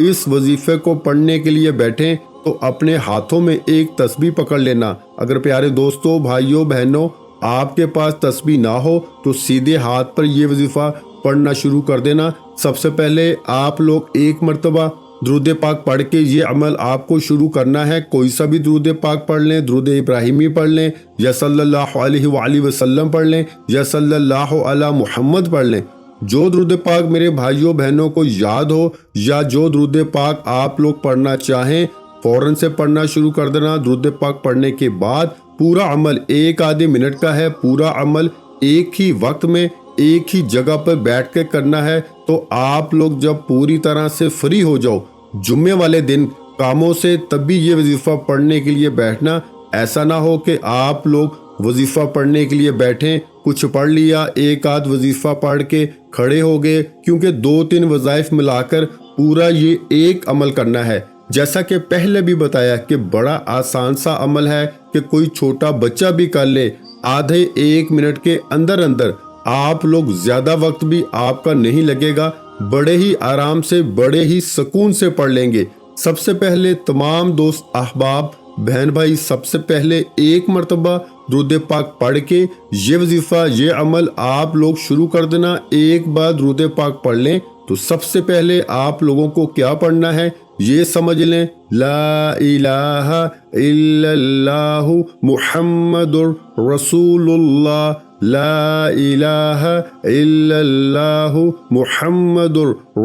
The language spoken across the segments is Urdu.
اس وظیفے کو پڑھنے کے لیے بیٹھیں تو اپنے ہاتھوں میں ایک تسبیح پکڑ لینا۔ اگر پیارے دوستوں، بھائیوں، بہنوں، آپ کے پاس تسبیح نہ ہو تو سیدھے ہاتھ پر یہ وظیفہ پڑھنا شروع کر دینا۔ سب سے پہلے آپ لوگ ایک مرتبہ درود پاک پڑھ کے یہ عمل آپ کو شروع کرنا ہے۔ کوئی سا بھی درود پاک پڑھ لیں، درود ابراہیمی پڑھ لیں، یا صلی اللہ علیہ وآلہ وسلم پڑھ لیں، یا صلی اللہ علی محمد پڑھ لیں۔ جو درود پاک میرے بھائیوں بہنوں کو یاد ہو یا جو درود پاک آپ لوگ پڑھنا چاہیں، فوراً سے پڑھنا شروع کر دینا۔ درود پاک پڑھنے کے بعد پورا عمل 1 منٹ کا ہے، پورا عمل ایک ہی وقت میں ایک ہی جگہ پر بیٹھ کے کرنا ہے۔ تو آپ لوگ جب پوری طرح سے فری ہو جاؤ جمعے والے دن کاموں سے، تب بھی یہ وظیفہ پڑھنے کے لیے بیٹھنا۔ ایسا نہ ہو کہ آپ لوگ وظیفہ پڑھنے کے لیے بیٹھیں، کچھ پڑھ لیا، ایک آدھ وظیفہ پڑھ کے کھڑے ہو گئے، کیونکہ 2-3 وظائف ملا کر پورا یہ ایک عمل کرنا ہے۔ جیسا کہ پہلے بھی بتایا کہ بڑا آسان سا عمل ہے کہ کوئی چھوٹا بچہ بھی کر لے۔ آدھے 1 منٹ کے اندر اندر آپ لوگ، زیادہ وقت بھی آپ کا نہیں لگے گا، بڑے ہی آرام سے، بڑے ہی سکون سے پڑھ لیں گے۔ سب سے پہلے تمام دوست احباب، بہن بھائی، سب سے پہلے ایک مرتبہ درود پاک پڑھ کے یہ وظیفہ، یہ عمل آپ لوگ شروع کر دینا۔ ایک بار درود پاک پڑھ لیں تو سب سے پہلے آپ لوگوں کو کیا پڑھنا ہے یہ سمجھ لیں۔ لا الہ الا اللہ محمد رسول اللہ، لا الہ الا اللہ محمد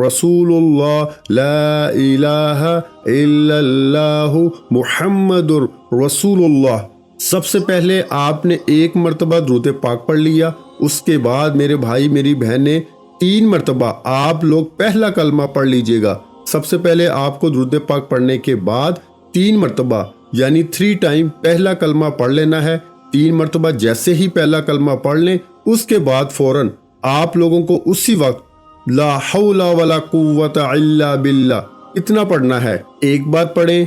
رسول اللہ، لا الہ الا اللہ محمد رسول اللہ۔ سب سے پہلے آپ نے ایک مرتبہ درود پاک پڑھ لیا، اس کے بعد میرے بھائی میری بہنیں 3 مرتبہ آپ لوگ پہلا کلمہ پڑھ لیجئے گا۔ سب سے پہلے آپ کو درود پاک پڑھنے کے بعد 3 مرتبہ یعنی 3 ٹائم پہلا کلمہ پڑھ لینا ہے۔ 3 مرتبہ جیسے ہی پہلا کلمہ پڑھ لیں، اس کے بعد فوراً آپ لوگوں کو اسی وقت لا حول ولا قوت الا باللہ اتنا پڑھنا ہے۔ ایک بار پڑھیں،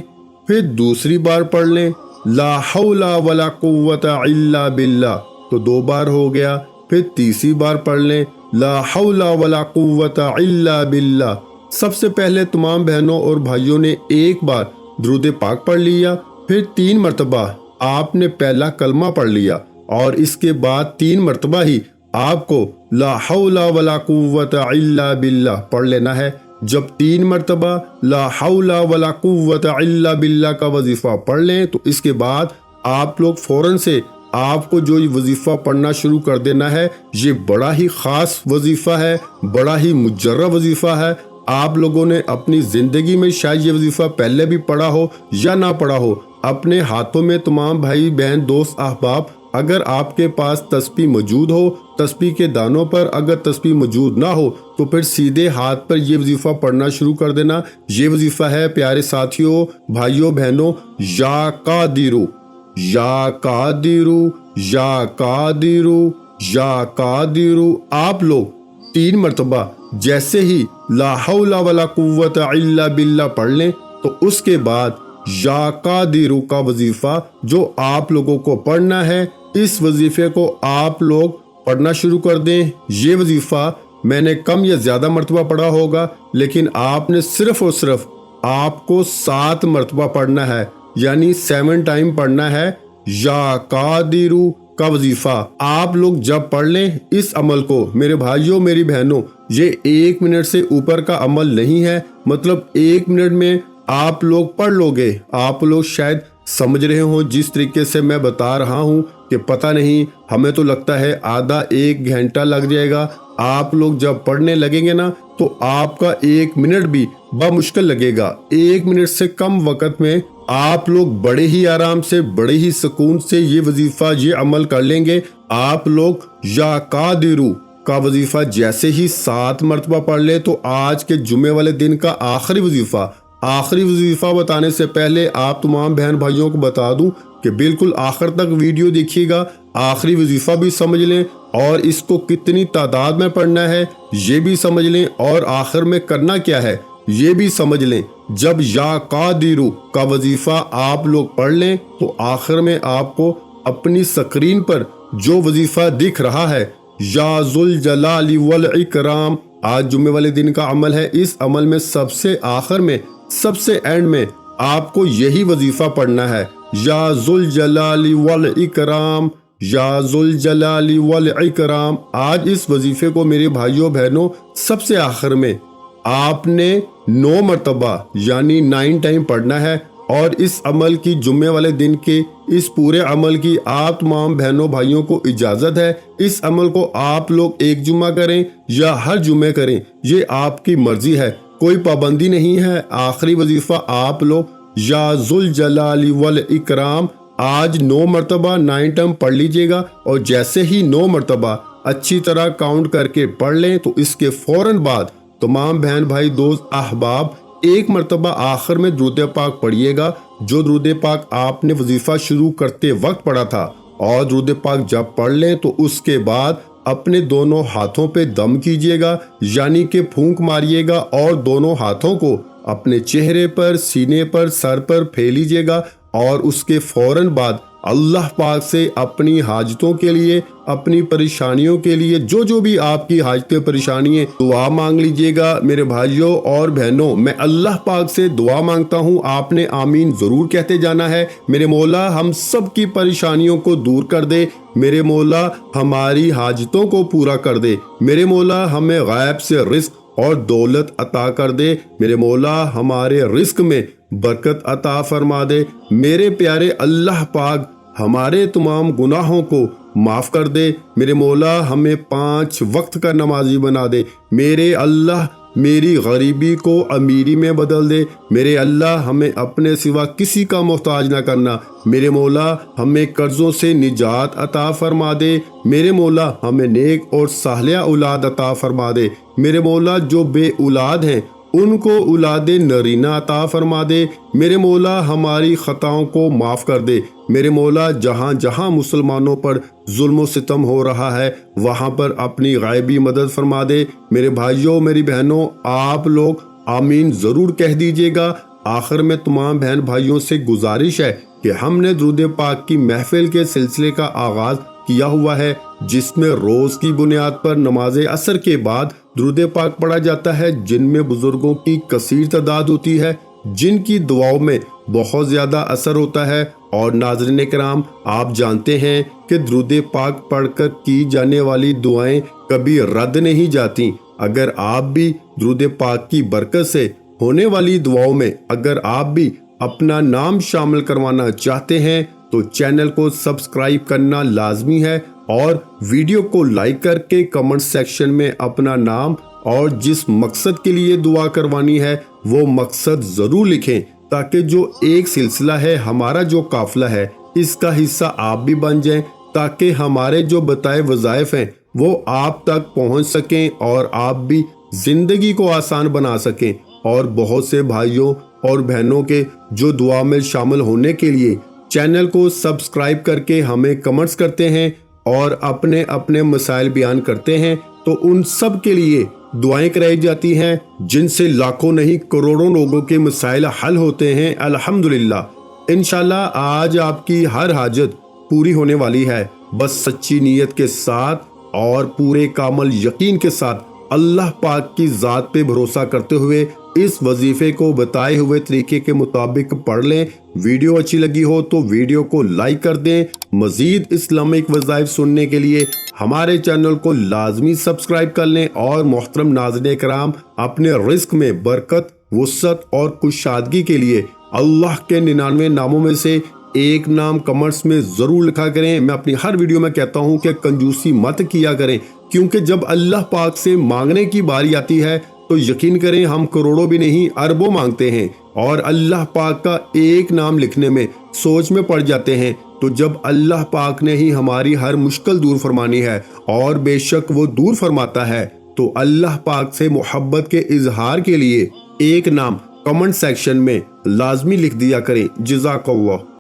پھر دوسری بار پڑھ لیں لا حول ولا قوت الا باللہ، تو 2 بار ہو گیا۔ پھر تیسری بار پڑھ لیں لا حول ولا قوت الا باللہ۔ سب سے پہلے تمام بہنوں اور بھائیوں نے ایک بار درود پاک پڑھ لیا، پھر 3 مرتبہ آپ نے پہلا کلمہ پڑھ لیا، اور اس کے بعد 3 مرتبہ ہی آپ کو لا حول ولا قوت الا باللہ پڑھ لینا ہے۔ جب 3 مرتبہ لا حول ولا قوت الا باللہ کا وظیفہ پڑھ لیں تو اس کے بعد آپ لوگ فوراً سے آپ کو جو یہ وظیفہ پڑھنا شروع کر دینا ہے۔ یہ بڑا ہی خاص وظیفہ ہے، بڑا ہی مجرب وظیفہ ہے۔ آپ لوگوں نے اپنی زندگی میں شاید یہ وظیفہ پہلے بھی پڑھا ہو یا نہ پڑھا ہو، اپنے ہاتھوں میں تمام بھائی بہن دوست احباب، اگر آپ کے پاس تسبیح موجود ہو، تسبیح کے دانوں پر اگر تسبیح موجود نہ ہو تو پھر سیدھے ہاتھ پر یہ وظیفہ پڑھنا شروع کر دینا۔ یہ وظیفہ ہے پیارے ساتھیوں، بھائیوں بہنوں، یا قادرو، یا قادرو، یا قادرو، یا قادرو۔ آپ لوگ 3 مرتبہ جیسے ہی لا حول ولا قوت الا باللہ پڑھ لیں تو اس کے بعد یا قادرو کا وظیفہ جو آپ لوگوں کو پڑھنا ہے، اس وظیفے کو آپ لوگ پڑھنا شروع کر دیں۔ یہ وظیفہ میں نے کم یا زیادہ مرتبہ پڑھا ہوگا، لیکن آپ نے صرف اور صرف آپ کو 7 مرتبہ پڑھنا ہے، یعنی 7 ٹائم پڑھنا ہے یا قادرو کا وظیفہ۔ آپ لوگ جب پڑھ لیں اس عمل کو، میرے بھائیوں میری بہنوں، یہ 1 منٹ سے اوپر کا عمل نہیں ہے، مطلب 1 منٹ میں آپ لوگ پڑھ لو گے۔ آپ لوگ شاید سمجھ رہے ہوں جس طریقے سے میں بتا رہا ہوں کہ پتہ نہیں، ہمیں تو لگتا ہے آدھا 1 گھنٹہ لگ جائے گا۔ آپ لوگ جب پڑھنے لگیں گے نا تو آپ کا 1 منٹ بھی بمشکل لگے گا۔ 1 منٹ سے کم وقت میں آپ لوگ بڑے ہی آرام سے، بڑے ہی سکون سے یہ وظیفہ، یہ عمل کر لیں گے۔ آپ لوگ یا قادرو کا وظیفہ جیسے ہی 7 مرتبہ پڑھ لے تو آج کے جمعے والے دن کا آخری وظیفہ بتانے سے پہلے آپ تمام بہن بھائیوں کو بتا دوں کہ بالکل آخر تک ویڈیو دیکھیے گا، آخری وظیفہ بھی سمجھ لیں، اور اس کو کتنی تعداد میں پڑھنا ہے یہ بھی سمجھ لیں، اور آخر میں کرنا کیا ہے یہ بھی سمجھ لیں۔ جب یا قادرو کا وظیفہ آپ لوگ پڑھ لیں تو آخر میں آپ کو اپنی سکرین پر جو وظیفہ دکھ رہا ہے، یا ذوالجلال والاکرام آج جمعے والے دن کا عمل ہے، اس عمل میں سب سے آخر میں، سب سے اینڈ میں آپ کو یہی وظیفہ پڑھنا ہے، یا ذوالجلال والاکرام، یا ذوالجلال والاکرام۔ آج اس وظیفے کو میرے بھائیوں بہنوں سب سے آخر میں آپ نے 9 مرتبہ یعنی 9 ٹائم پڑھنا ہے، اور اس عمل کی جمعے والے دن کے اس پورے عمل کی آپ تمام بہنوں بھائیوں کو اجازت ہے۔ اس عمل کو آپ لوگ ایک جمعہ کریں یا ہر جمعے کریں، یہ آپ کی مرضی ہے، کوئی پابندی نہیں ہے۔ آخری وظیفہ آپ لوگ یا ذوالجلال والاکرام آج 9 مرتبہ 9 ٹائم پڑھ لیجئے گا، اور جیسے ہی 9 مرتبہ اچھی طرح کاؤنٹ کر کے پڑھ لیں تو اس کے فوراً بعد تمام بہن بھائی دوست احباب ایک مرتبہ آخر میں درود پاک پڑھیے گا، جو درود پاک آپ نے وظیفہ شروع کرتے وقت پڑھا تھا، اور درود پاک جب پڑھ لیں تو اس کے بعد اپنے دونوں ہاتھوں پہ دم کیجئے گا، یعنی کہ پھونک ماریے گا، اور دونوں ہاتھوں کو اپنے چہرے پر، سینے پر، سر پر پھیلیجئے گا، اور اس کے فوراً بعد اللہ پاک سے اپنی حاجتوں کے لیے، اپنی پریشانیوں کے لیے، جو بھی آپ کی حاجتیں پریشانیاں، دعا مانگ لیجئے گا۔ میرے بھائیوں اور بہنوں، میں اللہ پاک سے دعا مانگتا ہوں، آپ نے آمین ضرور کہتے جانا ہے۔ میرے مولا ہم سب کی پریشانیوں کو دور کر دے، میرے مولا ہماری حاجتوں کو پورا کر دے، میرے مولا ہمیں غیب سے رزق اور دولت عطا کر دے، میرے مولا ہمارے رزق میں برکت عطا فرما دے، میرے پیارے اللہ پاک ہمارے تمام گناہوں کو معاف کر دے، میرے مولا ہمیں 5 وقت کا نمازی بنا دے، میرے اللہ میری غریبی کو امیری میں بدل دے، میرے اللہ ہمیں اپنے سوا کسی کا محتاج نہ کرنا، میرے مولا ہمیں قرضوں سے نجات عطا فرما دے، میرے مولا ہمیں نیک اور صالحہ اولاد عطا فرما دے، میرے مولا جو بے اولاد ہیں ان کو اولاد نرینہ عطا فرما دے، میرے مولا ہماری خطاؤں کو معاف کر دے، میرے مولا جہاں جہاں مسلمانوں پر ظلم و ستم ہو رہا ہے وہاں پر اپنی غیبی مدد فرما دے۔ میرے بھائیوں میری بہنوں آپ لوگ آمین ضرور کہہ دیجئے گا۔ آخر میں تمام بہن بھائیوں سے گزارش ہے کہ ہم نے درود پاک کی محفل کے سلسلے کا آغاز کیا ہوا ہے، جس میں روز کی بنیاد پر نماز عصر کے بعد درود پاک پڑھا جاتا ہے، جن میں بزرگوں کی کثیر تعداد ہوتی ہے، جن کی دعاؤں میں بہت زیادہ اثر ہوتا ہے۔ اور ناظرین کرام آپ جانتے ہیں کہ درود پاک پڑھ کر کی جانے والی دعائیں کبھی رد نہیں جاتی۔ اگر آپ بھی درود پاک کی برکت سے ہونے والی دعاؤں میں اگر آپ بھی اپنا نام شامل کروانا چاہتے ہیں تو چینل کو سبسکرائب کرنا لازمی ہے، اور ویڈیو کو لائک کر کے کمنٹ سیکشن میں اپنا نام اور جس مقصد کے لیے دعا کروانی ہے وہ مقصد ضرور لکھیں، تاکہ جو ایک سلسلہ ہے ہمارا جو قافلہ ہے اس کا حصہ آپ بھی بن جائیں، تاکہ ہمارے جو بتائے وظائف ہیں وہ آپ تک پہنچ سکیں اور آپ بھی زندگی کو آسان بنا سکیں۔ اور بہت سے بھائیوں اور بہنوں کے جو دعا میں شامل ہونے کے لیے چینل کو سبسکرائب کر کے ہمیں کمنٹس کرتے ہیں اور اپنے اپنے مسائل بیان کرتے ہیں، تو ان سب کے لیے دعائیں کرائی جاتی ہیں، جن سے لاکھوں نہیں کروڑوں لوگوں کے مسائل حل ہوتے ہیں الحمدللہ۔ انشاءاللہ آج آپ کی ہر حاجت پوری ہونے والی ہے، بس سچی نیت کے ساتھ اور پورے کامل یقین کے ساتھ اللہ پاک کی ذات پہ بھروسہ کرتے ہوئے اس وظیفے کو بتائے ہوئے طریقے کے مطابق پڑھ لیں۔ ویڈیو اچھی لگی ہو تو ویڈیو کو لائک کر دیں۔ مزید اسلامک وظائف سننے کے لیے ہمارے چینل کو لازمی سبسکرائب کر لیں، اور محترم ناظرین کرام اپنے رزق میں برکت، وسعت اور کشادگی کے لیے اللہ کے 99 ناموں میں سے ایک نام کمنٹس میں ضرور لکھا کریں۔ میں اپنی ہر ویڈیو میں کہتا ہوں کہ کنجوسی مت کیا کریں، کیونکہ جب اللہ پاک سے مانگنے کی باری آتی ہے تو یقین کریں ہم کروڑوں بھی نہیں اربوں مانگتے ہیں، اور اللہ پاک کا ایک نام لکھنے میں سوچ میں پڑ جاتے ہیں۔ تو جب اللہ پاک نے ہی ہماری ہر مشکل دور فرمانی ہے، اور بے شک وہ دور فرماتا ہے، تو اللہ پاک سے محبت کے اظہار کے لیے ایک نام کمنٹ سیکشن میں لازمی لکھ دیا کریں۔ جزاک اللہ۔